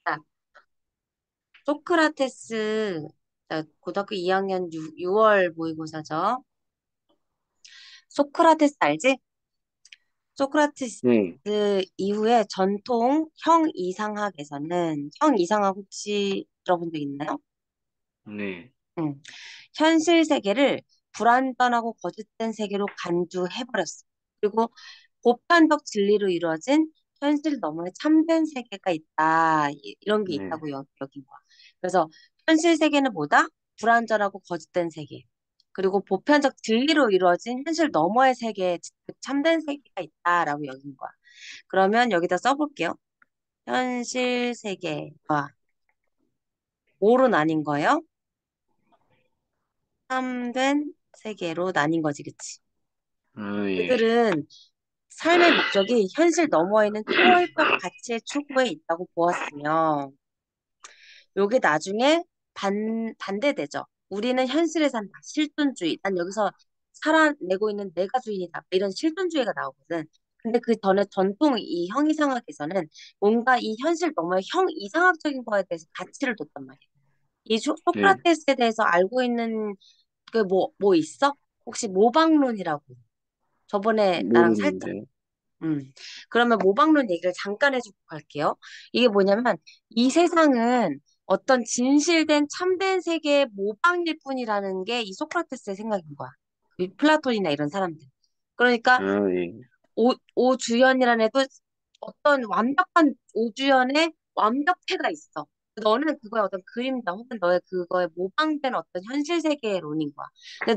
자, 소크라테스, 자, 고등학교 2학년 6월 모의고사죠. 소크라테스 알지? 소크라테스 네, 이후에 전통 형이상학에서는 형이상학 혹시 들어본 적 있나요? 네, 응. 현실 세계를 불완전하고 거짓된 세계로 간주해버렸어. 그리고 보편적 진리로 이루어진 현실 너머에 참된 세계가 있다. 이런 게 네, 있다고 여긴 거야. 그래서 현실 세계는 뭐다? 불완전하고 거짓된 세계. 그리고 보편적 진리로 이루어진 현실 너머의 세계, 즉 참된 세계가 있다라고 여긴 거야. 그러면 여기다 써볼게요. 현실 세계와 뭐로 나뉜 거예요? 참된 세계로 나뉜 거지, 그치? 예, 그들은 삶의 목적이 현실 너머에는 초월적 가치의 추구에 있다고 보았으며, 요게 나중에 반대되죠. 우리는 현실에 산다. 실존주의. 난 여기서 살아내고 있는 내가 주인이다. 이런 실존주의가 나오거든. 근데 그 전에 전통 이 형이상학에서는 뭔가 이 현실 너머의 형이상학적인 거에 대해서 가치를 뒀단 말이야. 이 네, 소크라테스에 대해서 알고 있는 그 뭐 있어? 혹시 모방론이라고. 저번에 나랑 살짝 모르는데. 음. 그러면 모방론 얘기를 잠깐 해주고 갈게요. 이게 뭐냐면, 이 세상은 어떤 진실된 참된 세계의 모방일 뿐이라는 게 이 소크라테스의 생각인 거야. 이 플라톤이나 이런 사람들. 그러니까, 아, 예, 오주연이라는 애도 어떤 완벽한 오주연의 완벽체가 있어. 너는 그거의 어떤 그림자 혹은 너의 그거에 모방된 어떤 현실 세계론인 거야. 근데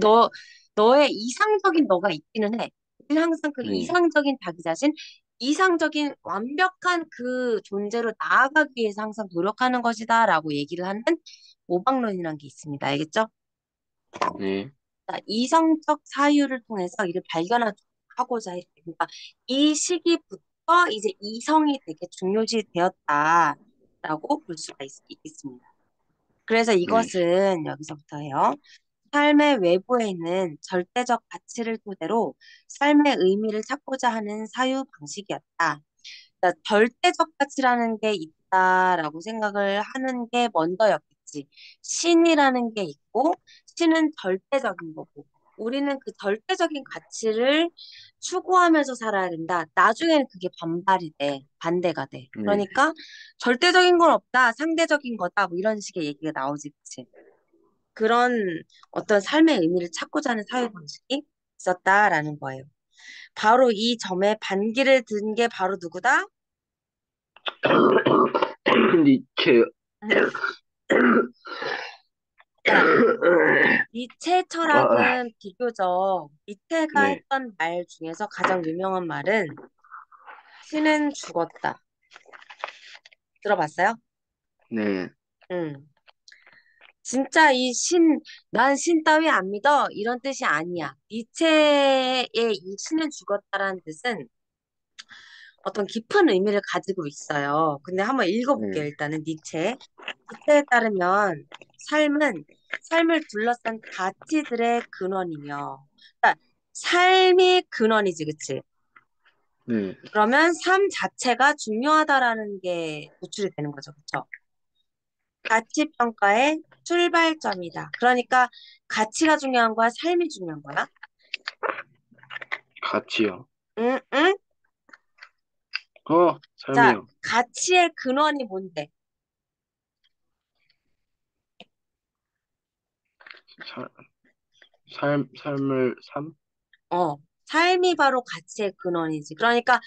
너의 이상적인 너가 있기는 해. 우리는 항상 그 네, 이상적인 자기 자신, 이상적인 완벽한 그 존재로 나아가기 위해서 항상 노력하는 것이다라고 얘기를 하는 모방론이라는 게 있습니다. 알겠죠? 네, 자, 이성적 사유를 통해서 이를 발견하고자 했대. 그러니까 이 시기부터 이제 이성이 되게 중요시 되었다라고 볼 수가 있습니다. 그래서 네, 이것은 여기서부터 해요. 삶의 외부에 있는 절대적 가치를 토대로 삶의 의미를 찾고자 하는 사유 방식이었다. 그러니까 절대적 가치라는 게 있다라고 생각을 하는 게 먼저였겠지. 신이라는 게 있고, 신은 절대적인 거고, 우리는 그 절대적인 가치를 추구하면서 살아야 된다. 나중에는 그게 반발이 돼, 반대가 돼. 네, 그러니까 절대적인 건 없다, 상대적인 거다, 뭐 이런 식의 얘기가 나오지, 그치? 그런 어떤 삶의 의미를 찾고자 하는 사회 방식이 있었다라는 거예요. 바로 이 점에 반기를 든 게 바로 누구다? 니체, 자, 니체 아, 철학은 비교적 니체가 네, 했던 말 중에서 가장 유명한 말은 신은 죽었다. 들어봤어요? 네, 응. 진짜 난 신 따위 안 믿어. 이런 뜻이 아니야. 니체의 이 신은 죽었다라는 뜻은 어떤 깊은 의미를 가지고 있어요. 근데 한번 읽어볼게요. 네, 일단은 니체. 니체에 따르면 삶은 삶을 둘러싼 가치들의 근원이며, 그러니까 삶이 근원이지, 그치? 네, 그러면 삶 자체가 중요하다라는 게 노출이 되는 거죠, 그쵸? 가치 평가의 출발점이다. 그러니까 가치가 중요한 거야, 삶이 중요한 거야? 같이요. 응, 응? 자, 삶이요. 가치의 근원이 뭔데? 사, 삶을. 어, 삶이 바로 가치의 근원이지. 그러니까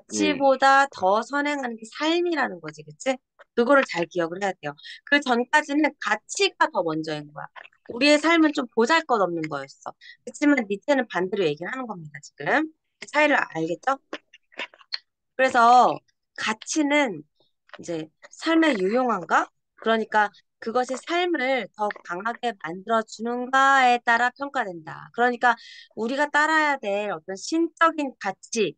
네, 가치보다 더 선행하는 게 삶이라는 거지, 그치? 그거를 잘 기억을 해야 돼요. 그 전까지는 가치가 더 먼저인 거야. 우리의 삶은 좀 보잘것없는 거였어. 그렇지만 니체는 반대로 얘기를 하는 겁니다, 지금. 그 차이를 알겠죠? 그래서 가치는 이제 삶의 유용한가? 그러니까 그것이 삶을 더 강하게 만들어주는가에 따라 평가된다. 그러니까 우리가 따라야 될 어떤 신적인 가치,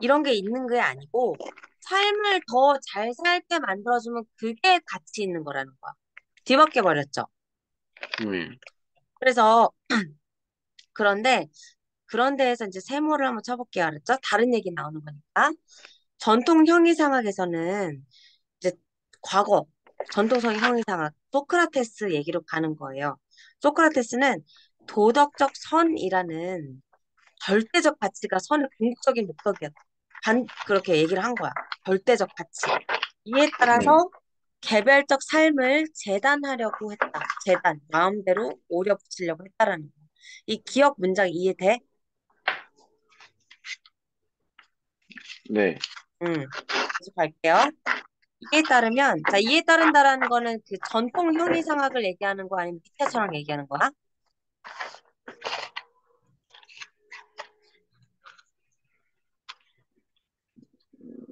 이런 게 있는 게 아니고, 삶을 더 잘 살게 만들어주면 그게 가치 있는 거라는 거야. 뒤바뀌어 버렸죠. 네, 그래서, 그런데 그런 데에서 이제 세모를 한번 쳐볼게요. 알았죠? 다른 얘기 나오는 거니까. 전통 형이상학에서는 이제 과거 전통성 형이상학 소크라테스 얘기로 가는 거예요. 소크라테스는 도덕적 선이라는 절대적 가치가 선의 궁극적인 목적이었다. 그렇게 얘기를 한 거야. 절대적 가치. 이에 네. 따라서 개별적 삶을 재단하려고 했다. 재단, 마음대로 오려 붙이려고 했다라는 거. 이 기억 문장 이해돼? 네. 계속 갈게요. 이에 따르면, 자, 이에 따른다라는 거는 그 전통 형이상학을 얘기하는 거 아니면 니체처럼 얘기하는 거야?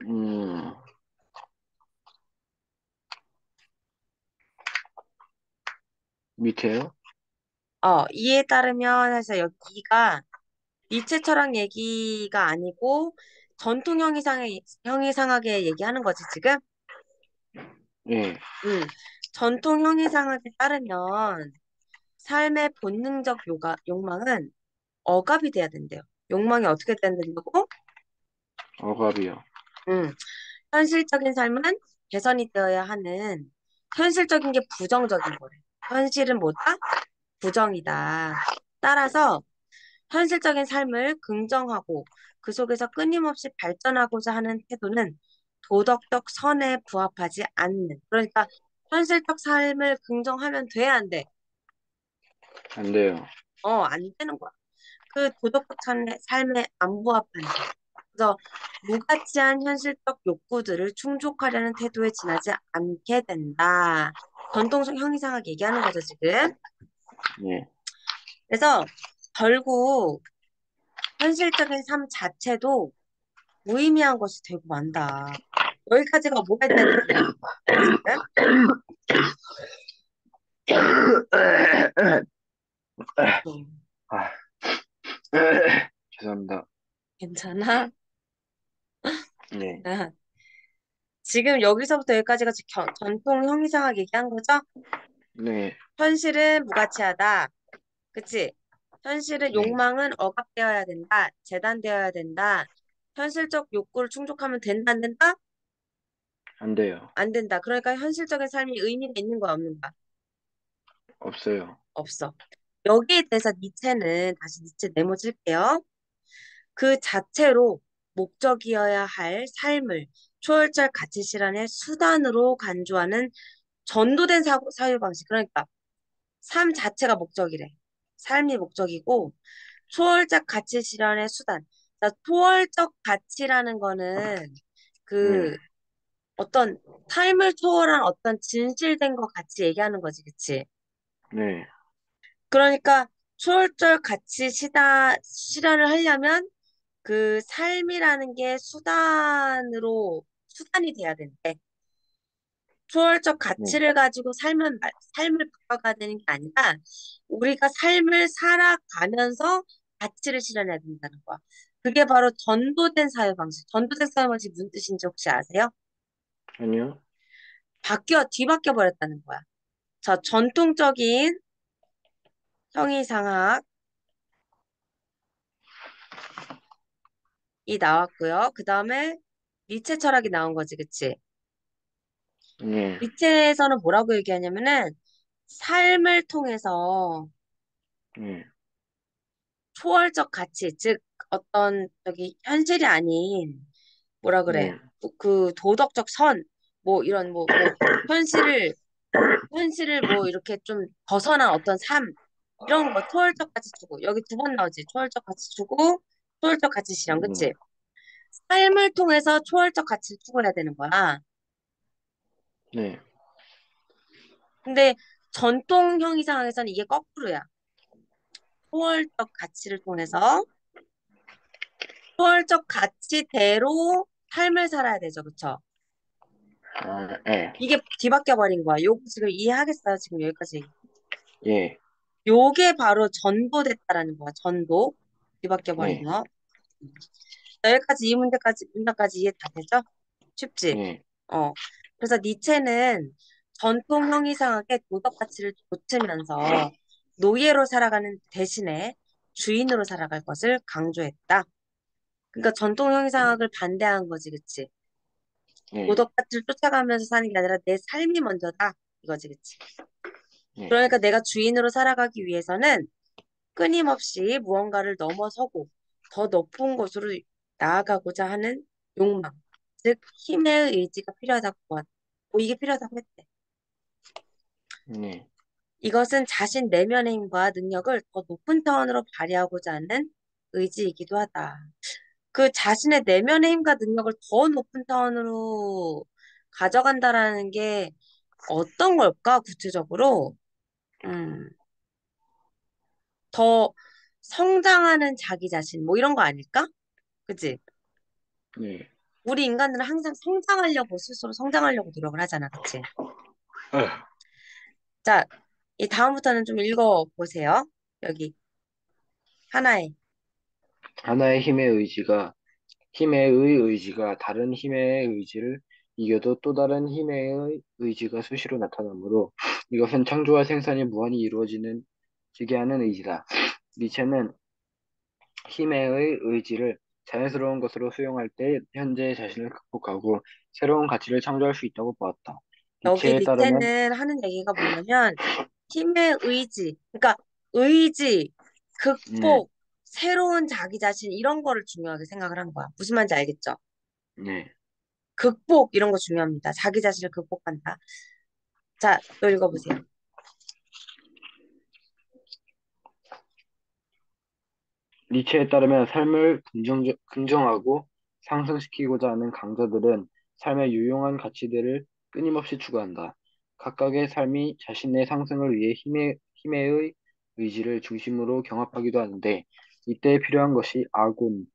음, 밑에요? 이에 따르면 해서 여기가 니체 철학 얘기가 아니고 전통 형이상학에 얘기하는 거지, 지금? 예. 음, 전통 형이상학에 따르면 삶의 본능적 욕망은 억압이 돼야 된대요. 욕망이 어떻게 돼야 된다고? 억압이요. 음, 현실적인 삶은 개선이 되어야 하는 현실적인 게 부정적인 거래. 현실은 뭐다? 부정이다. 따라서 현실적인 삶을 긍정하고 그 속에서 끊임없이 발전하고자 하는 태도는 도덕적 선에 부합하지 않는. 그러니까 현실적 삶을 긍정하면 돼, 안 돼? 안 돼요. 안 되는 거야. 그 도덕적 삶에 안 부합하는. 그래서 무가치한 현실적 욕구들을 충족하려는 태도에 지나지 않게 된다. 전통적 형이상하게 얘기하는 거죠, 지금. 예. 그래서 결국 현실적인 삶 자체도 무의미한 것이 되고 만다. 여기까지가 뭐에 대한 얘기야? 지금? 음, 아, 죄송합니다. 괜찮아? 네. 지금 여기서부터 여기까지가 전통 형이상하게 얘기한 거죠? 네. 현실은 무가치하다. 그치? 현실은 네. 욕망은 억압되어야 된다. 재단되어야 된다. 현실적 욕구를 충족하면 된다, 안 된다? 안 돼요. 안 된다. 그러니까 현실적인 삶이 의미가 있는 거야, 없는 거야? 없어요. 없어. 여기에 대해서 니체는 다시 니체 내모질게요. 그 자체로 목적이어야 할 삶을 초월적 가치 실현의 수단으로 간주하는 전도된 사유방식. 그러니까 삶 자체가 목적이래. 삶이 목적이고 초월적 가치 실현의 수단. 자, 초월적 가치라는 거는 네. 그 어떤 삶을 초월한 어떤 진실된 것 같이 얘기하는 거지, 그치? 네. 그러니까 초월적 가치 실현을 하려면 그 삶이라는 게 수단이 돼야 된대. 초월적 네. 가치를 가지고 삶을 바꿔가야 되는 게 아니라 우리가 삶을 살아가면서 가치를 실현해야 된다는 거야. 그게 바로 전도된 사회 방식. 전도된 사회 방식 무슨 뜻인지 혹시 아세요? 아니요. 뒤바뀌어 버렸다는 거야. 자, 전통적인 형이상학이 나왔고요. 그 다음에 니체 철학이 나온 거지, 그치? 네. 니체에서는 뭐라고 얘기하냐면은 삶을 통해서 네. 초월적 가치, 즉 어떤 저기 현실이 아닌 뭐라 그래? 네. 그 도덕적 선, 뭐 이런 뭐 현실을 뭐 이렇게 좀 벗어난 어떤 삶 이런 거 초월적 가치 주고 여기 두 번 나오지. 초월적 가치 주고 초월적 가치 실현, 그치? 삶을 통해서 초월적 가치를 추구해야 되는 거야. 네. 근데 전통형 이상학에서는 이게 거꾸로야. 초월적 가치를 통해서 초월적 가치대로 삶을 살아야 되죠. 그쵸? 아, 예. 이게 뒤바뀌어 버린 거야. 요거 지금 이해하겠어요? 지금 여기까지. 예. 요게 바로 전도됐다라는 거야. 전도. 뒤바뀌어 버린 네. 거. 여기까지 이 문제까지 이해 다 되죠? 쉽지? 네. 어. 그래서 니체는 전통 형이상학의 도덕 가치를 좇으면서 노예로 살아가는 대신에 주인으로 살아갈 것을 강조했다. 그러니까 전통 형이상학을 반대한 거지, 그치? 네, 도덕가치를 쫓아가면서 사는 게 아니라 내 삶이 먼저다. 이거지, 그치? 네, 그러니까 내가 주인으로 살아가기 위해서는 끊임없이 무언가를 넘어서고 더 높은 곳으로 나아가고자 하는 욕망, 즉 힘의 의지가 필요하다고 보았다. 이게 필요하다고 했대. 네, 이것은 자신 내면의 힘과 능력을 더 높은 차원으로 발휘하고자 하는 의지이기도 하다. 그 자신의 내면의 힘과 능력을 더 높은 차원으로 가져간다라는 게 어떤 걸까, 구체적으로? 음, 더 성장하는 자기 자신, 뭐 이런 거 아닐까? 그치? 네. 우리 인간들은 항상 성장하려고, 스스로 성장하려고 노력을 하잖아. 그치? 아, 자, 이 다음부터는 좀 읽어보세요. 여기, 하나에. 하나의 힘의 의지가 다른 힘의 의지를 이겨도 또 다른 힘의 의지가 수시로 나타나므로 이것은 창조와 생산이 무한히 지게 하는 의지다. 니체는 힘의 의지를 자연스러운 것으로 수용할 때 현재의 자신을 극복하고 새로운 가치를 창조할 수 있다고 보았다. 여기 니체에 따르면, 니체는 하는 얘기가 뭐냐면, 힘의 의지, 그러니까 의지, 네, 극복, 새로운 자기 자신, 이런 거를 중요하게 생각을 한 거야. 무슨 말인지 알겠죠? 네. 극복, 이런 거 중요합니다. 자기 자신을 극복한다. 자, 또 읽어보세요. 니체에 따르면 삶을 긍정하고 상승시키고자 하는 강자들은 삶의 유용한 가치들을 끊임없이 추구한다. 각각의 삶이 자신의 상승을 위해 힘의 의지를 중심으로 경합하기도 하는데, 이때 필요한 것이 아군,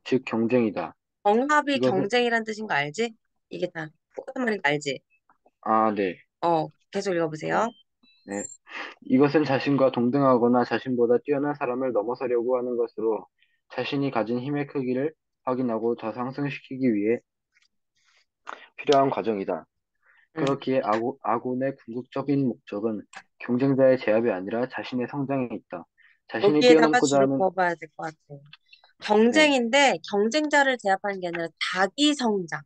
즉 경쟁이다. 경합이 이것은, 경쟁이란 뜻인 거 알지? 이게 다 똑같은 말인 거 알지? 네. 계속 읽어보세요. 네. 이것은 자신과 동등하거나 자신보다 뛰어난 사람을 넘어서려고 하는 것으로 자신이 가진 힘의 크기를 확인하고 더 상승시키기 위해 필요한 과정이다. 음. 그렇기에 아군의 궁극적인 목적은 경쟁자의 제압이 아니라 자신의 성장에 있다. 자신이 여기에다가 뛰어넘고자 줄을 하는, 그어봐야 될 것 같아. 네, 경쟁인데 경쟁자를 제압하는 게 아니라 자기 성장.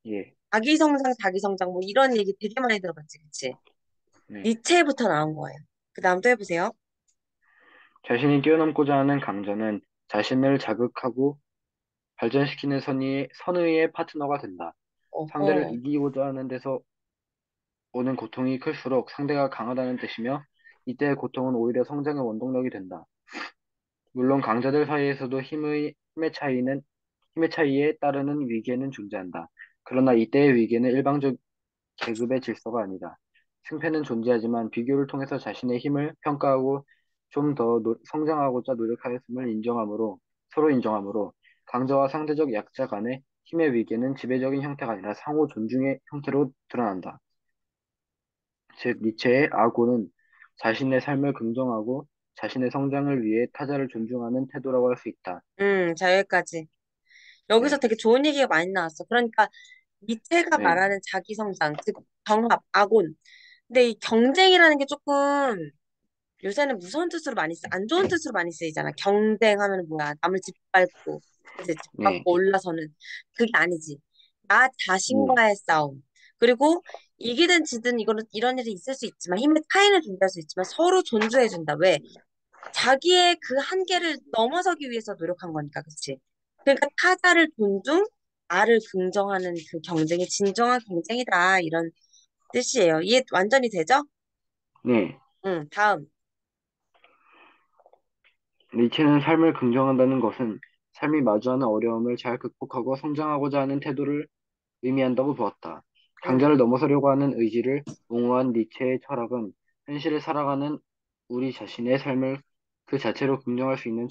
예, 자기 성장, 자기 성장 뭐 이런 얘기 되게 많이 들어봤지, 그치? 네. 니체부터 나온 거예요. 그 다음 또 해보세요. 자신이 뛰어넘고자 하는 강자는 자신을 자극하고 발전시키는 선의의 파트너가 된다. 상대를 어허. 이기고자 하는 데서 오는 고통이 클수록 상대가 강하다는 뜻이며, 이때의 고통은 오히려 성장의 원동력이 된다. 물론 강자들 사이에서도 힘의 차이에 따르는 위계는 존재한다. 그러나 이때의 위계는 일방적 계급의 질서가 아니다. 승패는 존재하지만 비교를 통해서 자신의 힘을 평가하고 좀 더 성장하고자 노력하였음을 서로 인정하므로 강자와 상대적 약자 간의 힘의 위계는 지배적인 형태가 아니라 상호 존중의 형태로 드러난다. 즉, 니체의 아고는 자신의 삶을 긍정하고 자신의 성장을 위해 타자를 존중하는 태도라고 할 수 있다. 자, 여기까지. 여기서 네, 되게 좋은 얘기가 많이 나왔어. 그러니까 니체가 네, 말하는 자기 성장, 즉 경합, 아곤. 근데 이 경쟁이라는 게 조금 요새는 무서운 뜻으로 많이 안 좋은 뜻으로 많이 쓰이잖아. 경쟁하면 뭐야? 남을 짓밟고, 이제 네, 짓밟고 올라서는. 그게 아니지. 나 네, 자신과의 싸움. 그리고 이기든 지든 이거는 이런 일이 있을 수 있지만 힘의 차이는 존재할 수 있지만 서로 존중해준다. 왜? 자기의 그 한계를 넘어서기 위해서 노력한 거니까, 그치? 그러니까 타자를 존중, 나를 긍정하는 그 경쟁이 진정한 경쟁이다. 이런 뜻이에요. 이해 완전히 되죠? 네. 응, 다음. 니체는 삶을 긍정한다는 것은 삶이 마주하는 어려움을 잘 극복하고 성장하고자 하는 태도를 의미한다고 보았다. 응. 강자를 넘어서려고 하는 의지를 옹호한 니체의 철학은 현실을 살아가는 우리 자신의 삶을 그 자체로 긍정할 수 있는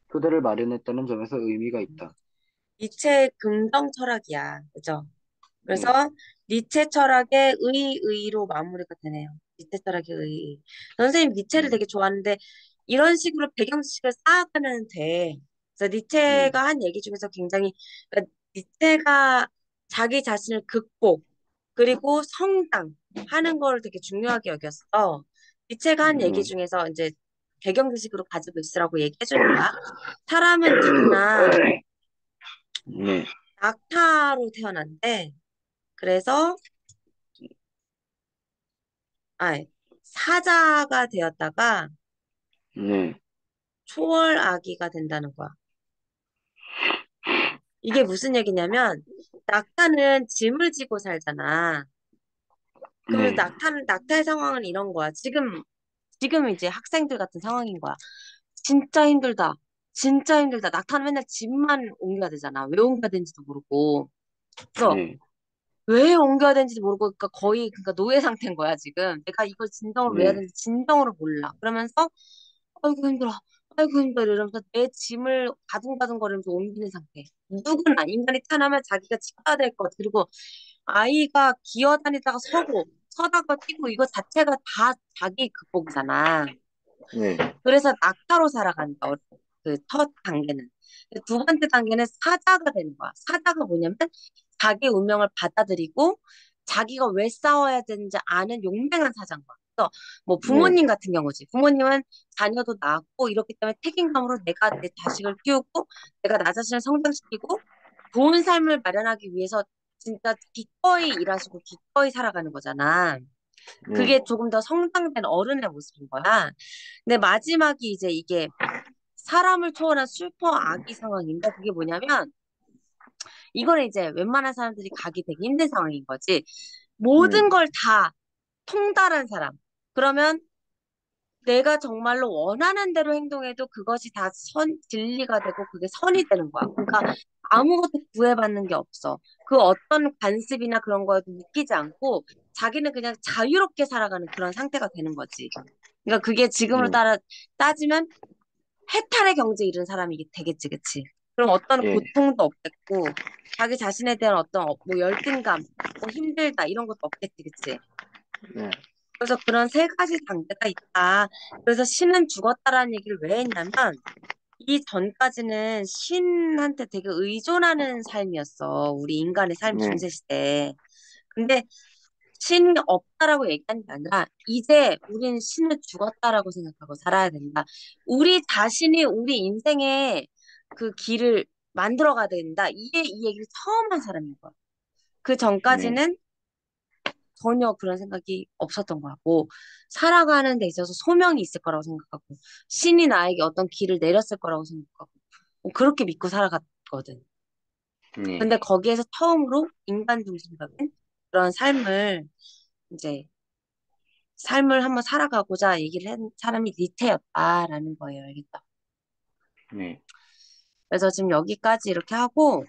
토대를 마련했다는 점에서 의미가 있다. 니체의 긍정 철학이야. 그죠? 그래서 네, 니체 철학의 의로 마무리가 되네요. 니체 철학의 의. 선생님 니체를 네, 되게 좋아하는데 이런 식으로 배경 지식을 쌓아가면 돼. 그래서 네, 니체가 한 얘기 중에서 굉장히 그러니까 니체가 자기 자신을 극복 그리고 성장하는 거를 되게 중요하게 여겼어. 니체가 한 얘기 네, 중에서 이제 배경 지식으로 가지고 있으라고 얘기해 주는 거야. 사람은 누구나 네, 낙타로 태어난대. 그래서 아 사자가 되었다가 네, 초월 아기가 된다는 거야. 이게 무슨 얘기냐면 낙타는 짐을 지고 살잖아. 그러면 네, 낙타의 상황은 이런 거야. 지금 이제 학생들 같은 상황인 거야. 진짜 힘들다. 진짜 힘들다. 낙타는 맨날 짐만 옮겨야 되잖아. 왜 옮겨야 되는지도 모르고. 그래서 네, 왜 옮겨야 되는지도 모르고, 그러니까 거의 그러니까 노예 상태인 거야, 지금. 내가 이걸 진정으로 왜 해야 네, 되는지 진정으로 몰라. 그러면서, 아이고 힘들어. 아이고 힘들어. 이러면서 내 짐을 가둥가둥거리면서 옮기는 상태. 누구나 인간이 태어나면 자기가 지켜야 될 것. 그리고 아이가 기어다니다가 서다가 뛰고 이거 자체가 다 자기 극복이잖아. 네, 그래서 낙타로 살아간다. 그 첫 단계는. 두 번째 단계는 사자가 되는 거야. 사자가 뭐냐면 자기 운명을 받아들이고 자기가 왜 싸워야 되는지 아는 용맹한 사자인 거야. 그래서 뭐 네, 부모님 같은 경우지. 부모님은 자녀도 낳았고 이렇기 때문에 책임감으로 내가 내 자식을 키우고 내가 나 자신을 성장시키고 좋은 삶을 마련하기 위해서 진짜 기꺼이 일하시고 기꺼이 살아가는 거잖아. 네, 그게 조금 더 성장된 어른의 모습인 거야. 근데 마지막이 이제 이게 사람을 초월한 슈퍼 아기 상황인데 그게 뭐냐면 이거는 이제 웬만한 사람들이 가기 되게 힘든 상황인 거지. 네, 모든 걸 다 통달한 사람. 그러면 내가 정말로 원하는 대로 행동해도 그것이 다 진리가 되고 그게 선이 되는 거야. 그러니까 아무것도 구애받는 게 없어. 그 어떤 관습이나 그런 거에도 묶이지 않고 자기는 그냥 자유롭게 살아가는 그런 상태가 되는 거지. 그러니까 그게 지금으로 네, 따지면 해탈의 경지에 이른 사람이 되겠지, 그치? 그럼 어떤 예, 고통도 없겠고, 자기 자신에 대한 어떤 뭐 열등감, 뭐 힘들다 이런 것도 없겠지, 그치? 네, 그래서 그런 세 가지 단계가 있다. 그래서 신은 죽었다라는 얘기를 왜 했냐면, 이 전까지는 신한테 되게 의존하는 삶이었어. 우리 인간의 삶 네, 중세시대. 근데 신이 없다라고 얘기하는 게 아니라 이제 우리는 신을 죽었다라고 생각하고 살아야 된다. 우리 자신이 우리 인생의 그 길을 만들어가야 된다. 이 얘기를 처음 한 사람인 거야. 그 네, 전까지는 전혀 그런 생각이 없었던 거야. 뭐 살아가는 데 있어서 소명이 있을 거라고 생각하고 신이 나에게 어떤 길을 내렸을 거라고 생각하고 뭐 그렇게 믿고 살아갔거든. 네, 근데 거기에서 처음으로 인간 중심적인 그런 이제 삶을 한번 살아가고자 얘기를 한 사람이 니체였다라는 거예요. 알겠다. 네. 그래서 지금 여기까지 이렇게 하고